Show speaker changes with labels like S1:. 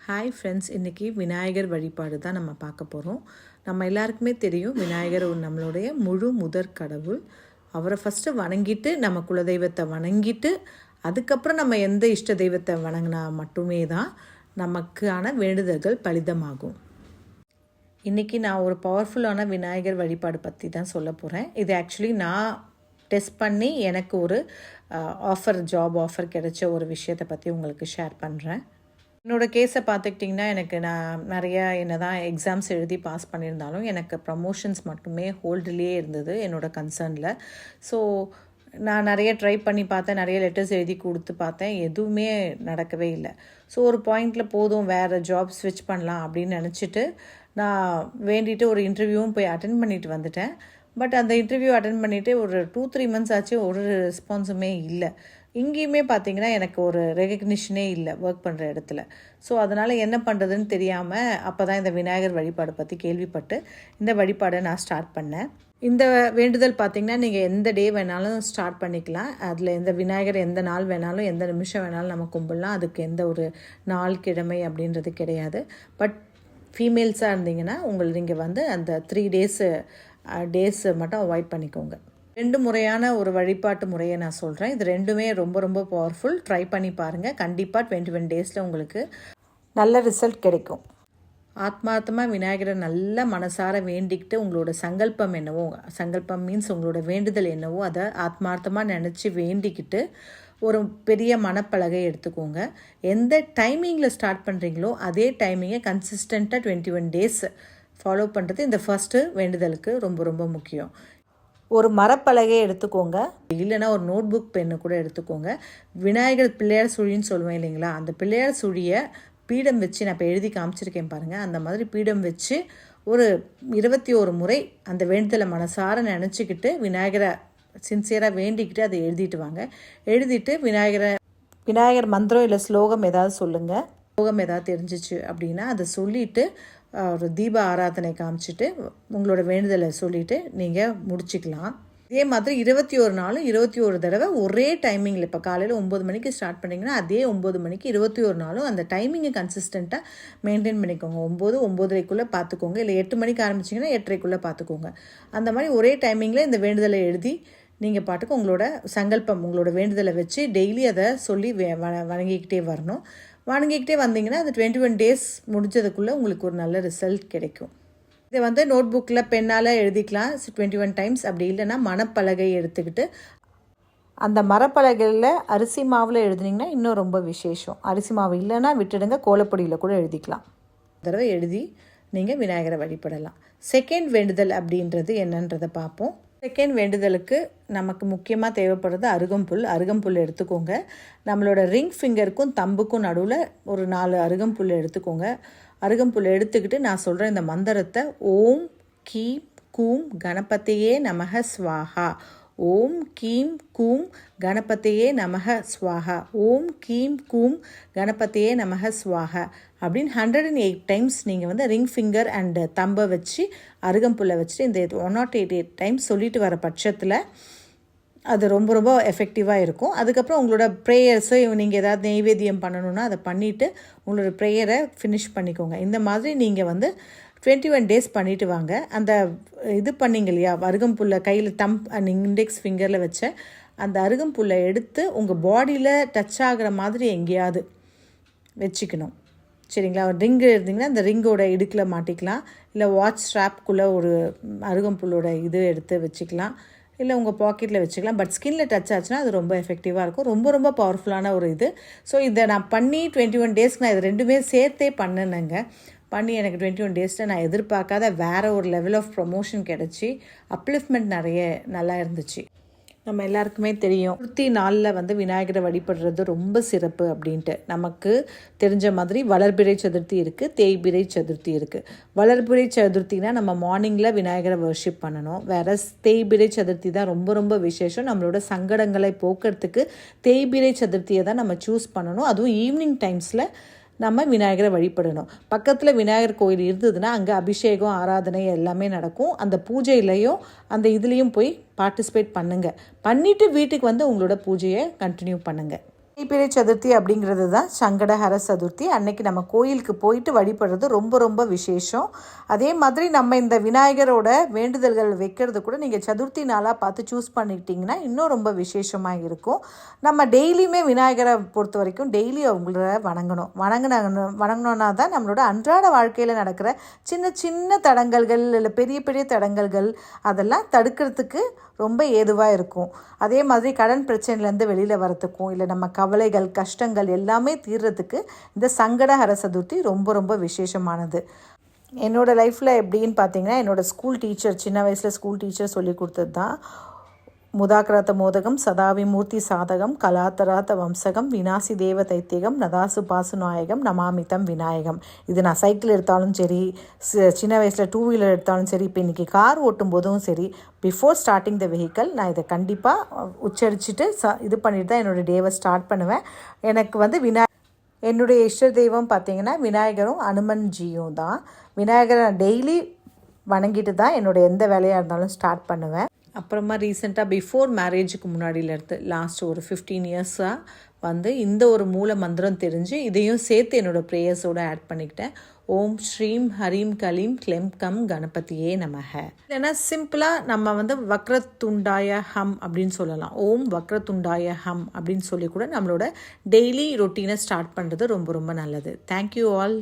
S1: Hi friends, இன்றைக்கி விநாயகர் வழிபாடு தான் நம்ம பார்க்க போகிறோம். நம்ம எல்லாருக்குமே தெரியும், விநாயகர் நம்மளுடைய முழு முதற் கடவுள். அவரை ஃபஸ்ட்டு வணங்கிட்டு, நம்ம குலதெய்வத்தை வணங்கிட்டு, அதுக்கப்புறம் நம்ம எந்த இஷ்ட தெய்வத்தை வணங்கினா மட்டுமே தான் நமக்கான வேண்டுதல்கள் பலிதமாகும். இன்றைக்கி நான் ஒரு பவர்ஃபுல்லான விநாயகர் வழிபாடு பற்றி தான் சொல்ல போகிறேன். இது ஆக்சுவலி நான் டெஸ்ட் பண்ணி எனக்கு ஒரு ஜாப் ஆஃபர் கிடைச்ச ஒரு விஷயத்தை பற்றி உங்களுக்கு ஷேர் பண்ணுறேன். என்னோடய கேஸை பார்த்துக்கிட்டிங்கன்னா, நான் நிறையா என்ன தான் எக்ஸாம்ஸ் எழுதி பாஸ் பண்ணியிருந்தாலும் எனக்கு ப்ரமோஷன்ஸ் மட்டுமே ஹோல்டுலேயே இருந்தது என்னோடய கன்சர்னில். ஸோ நான் நிறைய ட்ரை பண்ணி பார்த்தேன், நிறைய லெட்டர்ஸ் எழுதி கொடுத்து பார்த்தேன், எதுவுமே நடக்கவே இல்லை. ஸோ ஒரு பாயிண்டில் போதும், வேறு ஜாப் ஸ்விட்ச் பண்ணலாம் அப்படின்னு நினச்சிட்டு நான் வேண்டிட்டு ஒரு இன்டர்வியூவும் போய் அட்டென்ட் பண்ணிட்டு வந்துட்டேன். பட் அந்த இன்டர்வியூ அட்டென்ட் பண்ணிவிட்டு ஒரு 2-3 மந்த்ஸ் ஆச்சு, ஒரு ரெஸ்பான்ஸுமே இல்லை. இங்கேயுமே பார்த்திங்கன்னா எனக்கு ஒரு ரெகக்னிஷனே இல்லை ஒர்க் பண்ணுற இடத்துல. ஸோ அதனால் என்ன பண்ணுறதுன்னு தெரியாமல் அப்போ தான் இந்த விநாயகர் வழிபாடு பற்றி கேள்விப்பட்டு இந்த வழிபாடை நான் ஸ்டார்ட் பண்ணேன். இந்த வேண்டுதல் பார்த்திங்கன்னா நீங்கள் எந்த டே வேணாலும் ஸ்டார்ட் பண்ணிக்கலாம். அதில் எந்த விநாயகர் எந்த நாள் வேணாலும் எந்த நிமிஷம் வேணாலும் நம்ம கும்பிடலாம். அதுக்கு எந்த ஒரு நாள் கிழமை அப்படின்றது கிடையாது. பட் ஃபீமேல்ஸாக இருந்தீங்கன்னா நீங்கள் அந்த 3 டேஸு மட்டும் அவாய்ட் பண்ணிக்கோங்க. 2 முறையான ஒரு வழிபாட்டு முறையை நான் சொல்கிறேன். இது ரெண்டுமே ரொம்ப ரொம்ப பவர்ஃபுல். ட்ரை பண்ணி பாருங்கள். கண்டிப்பாக 21 டேஸில் உங்களுக்கு நல்ல ரிசல்ட் கிடைக்கும். ஆத்மார்த்தமாக விநாயகரை நல்ல மனசார வேண்டிக்கிட்டு உங்களோட சங்கல்பம் என்னவோ, சங்கல்பம் மீன்ஸ் உங்களோட வேண்டுதல் என்னவோ அதை ஆத்மார்த்தமாக நினச்சி வேண்டிக்கிட்டு ஒரு பெரிய மணப்பலகை எடுத்துக்கோங்க. எந்த டைமிங்கில் ஸ்டார்ட் பண்ணுறீங்களோ அதே டைமிங்கை கன்சிஸ்டண்ட்டாக 21 டேஸ் ஃபாலோ பண்ணுறது இந்த ஃபஸ்ட்டு வேண்டுதலுக்கு ரொம்ப ரொம்ப முக்கியம். ஒரு மரப்பலகையை எடுத்துக்கோங்க, இல்லைன்னா ஒரு நோட் புக் பென்னு கூட எடுத்துக்கோங்க. விநாயகர் பிள்ளையார் சுழின்னு சொல்லுவேன் இல்லைங்களா, அந்த பிள்ளையார் சுழியை பீடம் வச்சு நான் இப்போ எழுதி காமிச்சிருக்கேன் பாருங்கள். அந்த மாதிரி பீடம் வச்சு ஒரு 21 முறை அந்த வேண்டுதலை மனசார நினச்சிக்கிட்டு விநாயகரை சின்சியராக வேண்டிக்கிட்டு அதை எழுதிட்டு வாங்க. எழுதிட்டு விநாயகர் மந்திரம் இல்லை ஸ்லோகம் ஏதாவது சொல்லுங்கள். ஸ்லோகம் ஏதாவது தெரிஞ்சிச்சு அப்படின்னா அதை சொல்லிவிட்டு ஒரு தீப ஆராதனை காமிச்சிட்டு உங்களோட வேண்டுதலை சொல்லிவிட்டு நீங்கள் முடிச்சிக்கலாம். இதே மாதிரி 21 நாளும் 21 தடவை ஒரே டைமிங்கில், இப்போ காலையில் 9 மணிக்கு ஸ்டார்ட் பண்ணிங்கன்னா அதே 9 மணிக்கு 21 நாளும் அந்த டைமிங்கை கன்சிஸ்டண்ட்டாக மெயின்டைன் பண்ணிக்கோங்க. 9-9:30 பார்த்துக்கோங்க. இல்லை 8 மணிக்கு ஆரம்பிச்சிங்கன்னா 8:30 பார்த்துக்கோங்க. அந்த மாதிரி ஒரே டைமிங்கில் இந்த வேண்டுதலை எழுதி நீங்கள் பாட்டுக்கு உங்களோட சங்கல்பம், உங்களோட வேண்டுதலை வச்சு டெய்லி அதை சொல்லி வணங்கிக்கிட்டே வரணும். வணங்கிக்கிட்டே வந்தீங்கன்னா அது 21 டேஸ் முடிஞ்சதுக்குள்ளே உங்களுக்கு ஒரு நல்ல ரிசல்ட் கிடைக்கும். இதை நோட் புக்கில் பென்னால் எழுதிக்கலாம் 21 டைம்ஸ். அப்படி இல்லைன்னா மணப்பலகை எடுத்துக்கிட்டு அந்த மரப்பலகையில் அரிசி மாவில் எழுதுனீங்கன்னா இன்னும் ரொம்ப விசேஷம். அரிசி மாவு இல்லைன்னா விட்டுடுங்க, கோலப்பொடியில் கூட எழுதிக்கலாம். தடவை எழுதி நீங்கள் விநாயகரை வழிபடலாம். செகண்ட் வேண்டுதல் அப்படின்றது என்னன்றதை பார்ப்போம். செகண்ட் வேண்டுதலுக்கு நமக்கு முக்கியமாக தேவைப்படுறது அருகம்புல் எடுத்துக்கோங்க. நம்மளோட ரிங் ஃபிங்கருக்கும் தம்புக்கும் நடுவில் ஒரு 4 அருகம்புல் எடுத்துக்கோங்க. அருகம்புல் எடுத்துக்கிட்டு நான் சொல்கிற இந்த மந்திரத்தை ஓம் கீம் கூம் கணபதியே நமக ஸ்வாஹா, ஓம் கீம் கூம் கணபதியே நமக ஸ்வாஹா, ஓம் கீம் கூம் கணபதியே நமக ஸ்வாஹா அப்படின்னு 108 டைம்ஸ் நீங்கள் ரிங் ஃபிங்கர் அண்ட் தம்பை வச்சு அருகம்புல்லை வச்சுட்டு இந்த 108 டைம்ஸ் சொல்லிட்டு வர பட்சத்தில் அது ரொம்ப ரொம்ப எஃபெக்டிவாக இருக்கும். அதுக்கப்புறம் உங்களோட ப்ரேயர்ஸை நீங்கள் ஏதாவது நெய்வேத்தியம் பண்ணணுன்னா அதை பண்ணிவிட்டு உங்களோட ப்ரேயரை ஃபினிஷ் பண்ணிக்கோங்க. இந்த மாதிரி நீங்கள் 21 டேஸ் பண்ணிவிட்டு வாங்க. அந்த இது பண்ணிங்க இல்லையா, அருகம்புல்லை கையில் அண்ட் இண்டெக்ஸ் ஃபிங்கரில் வச்ச அந்த அருகம்புல்லை எடுத்து உங்கள் பாடியில் டச் ஆகிற மாதிரி எங்கேயாவது வச்சுக்கணும். சரிங்களா? ரிங்கு இருந்தீங்கன்னா அந்த ரிங்கோட இடுக்கில் மாட்டிக்கலாம். இல்லை வாட்ச் ஸ்ட்ராப்குள்ளே ஒரு அருகம்புல்லோட இது எடுத்து வச்சுக்கலாம். இல்லை உங்கள் பாக்கெட்டில் வச்சுக்கலாம். பட் ஸ்கின்னில் டச் ஆச்சுன்னா அது ரொம்ப எஃபெக்டிவாக இருக்கும். ரொம்ப ரொம்ப பவர்ஃபுல்லான ஒரு இது. ஸோ இதை நான் பண்ணி 21 டேஸ்க்கு நான் இது ரெண்டுமே சேர்த்தே பண்ணினேங்க. பண்ணி எனக்கு 21 டேஸில் நான் எதிர்பார்க்காத வேறு ஒரு லெவல் ஆஃப் ப்ரொமோஷன் கிடச்சி அப்லிஃப்ட்மெண்ட் நிறைய நல்லா இருந்துச்சு. நம்ம எல்லாருக்குமே தெரியும், சதுர்த்தி நாளில் விநாயகரை வழிபடுறது ரொம்ப சிறப்பு அப்படின்ட்டு. நமக்கு தெரிஞ்ச மாதிரி வளர்பிறை சதுர்த்தி இருக்குது, தேய்பிறை சதுர்த்தி இருக்குது. வளர்பிறை சதுர்த்தினா நம்ம மார்னிங்கில் விநாயகரை வர்ஷிப் பண்ணணும். வேறு தேய்பிறை சதுர்த்தி தான் ரொம்ப ரொம்ப விசேஷம். நம்மளோட சங்கடங்களை போக்குறதுக்கு தேய்பிறை சதுர்த்தியை தான் நம்ம சூஸ் பண்ணணும். அதுவும் ஈவினிங் டைம்ஸில் நம்ம விநாயகரை வழிபடணும். பக்கத்தில் விநாயகர் கோயில் இருந்ததுன்னா அங்கே அபிஷேகம் ஆராதனை எல்லாமே நடக்கும். அந்த பூஜையிலையும் அந்த இதுலேயும் போய் பார்ட்டிசிபேட் பண்ணுங்கள். பண்ணிவிட்டு வீட்டுக்கு உங்களோட பூஜையை கண்டினியூ பண்ணுங்கள். தேய்பிறை சதுர்த்தி அப்படிங்கிறது தான் சங்கடஹர சதுர்த்தி. அன்னைக்கு நம்ம கோயிலுக்கு போயிட்டு வழிபடுறது ரொம்ப ரொம்ப விசேஷம். அதே மாதிரி நம்ம இந்த விநாயகரோட வேண்டுதல்கள் வைக்கிறது கூட நீங்கள் சதுர்த்தி நாளாக பார்த்து சூஸ் பண்ணிக்கிட்டிங்கன்னா இன்னும் ரொம்ப விசேஷமாக இருக்கும். நம்ம டெய்லியுமே விநாயகரை பொறுத்த வரைக்கும் டெய்லி அவங்கள வணங்கினோன்னா தான் நம்மளோட அன்றாட வாழ்க்கையில் நடக்கிற சின்ன சின்ன தடங்கல்கள் இல்லை பெரிய பெரிய தடங்கல்கள் அதெல்லாம் தடுக்கிறதுக்கு ரொம்ப ஏதுவாக இருக்கும். அதே மாதிரி கடன் பிரச்சனையிலேருந்து வெளியில் வரத்துக்கும் இல்லை நம்ம கவலைகள் கஷ்டங்கள் எல்லாமே தீர்றதுக்கு இந்த சங்கடஹர சதுர்த்தி ரொம்ப ரொம்ப விசேஷமானது. என்னோடய லைஃப்பில் எப்படின்னு பார்த்தீங்கன்னா, என்னோடய ஸ்கூல் டீச்சர் சின்ன வயசில் ஸ்கூல் டீச்சர் சொல்லி கொடுத்தது தான் முதாக்கிராத்த மோதகம் சதாவிமூர்த்தி சாதகம் கலாத்தராத்த வம்சகம் வினாசி தேவ தைத்தியகம் நதாசு பாசு நாயகம் நமாமிதம் விநாயகம். இது நான் சைக்கிள் எடுத்தாலும் சரி, சின்ன வயசில் 2 வீலர் எடுத்தாலும் சரி, இப்போ இன்றைக்கி கார் ஓட்டும் போதும் சரி, பிஃபோர் ஸ்டார்டிங் த வெஹிக்கல் நான் இதை கண்டிப்பாக உச்சரிச்சுட்டு இது பண்ணிட்டு தான் என்னோடய டேவை ஸ்டார்ட் பண்ணுவேன். எனக்கு என்னுடைய இஷ்ட தெய்வம் பார்த்திங்கன்னா விநாயகரும் அனுமன்ஜியும் தான். விநாயகரை டெய்லி வணங்கிட்டு தான் என்னோடய எந்த வேலையாக இருந்தாலும் ஸ்டார்ட் பண்ணுவேன். அப்புறமா ரீசெண்டாக பிஃபோர் மேரேஜுக்கு முன்னாடியிலேருந்து லாஸ்ட் ஒரு 15 இயர்ஸாக இந்த ஒரு மூல மந்திரம் தெரிஞ்சு இதையும் சேர்த்து என்னோடய ப்ரேயர்ஸோடு ஆட் பண்ணிக்கிட்டேன். ஓம் ஸ்ரீம் ஹரீம் கலீம் க்ளெம் கம் கணபதியே நமக. இல்லைன்னா சிம்பிளாக நம்ம வக்ரத்துண்டாய ஹம் அப்படின்னு சொல்லலாம். ஓம் வக்ரத்துண்டாய ஹம் அப்படின்னு சொல்லி கூட நம்மளோட டெய்லி ரொட்டீனை ஸ்டார்ட் பண்ணுறது ரொம்ப ரொம்ப நல்லது. Thank you all.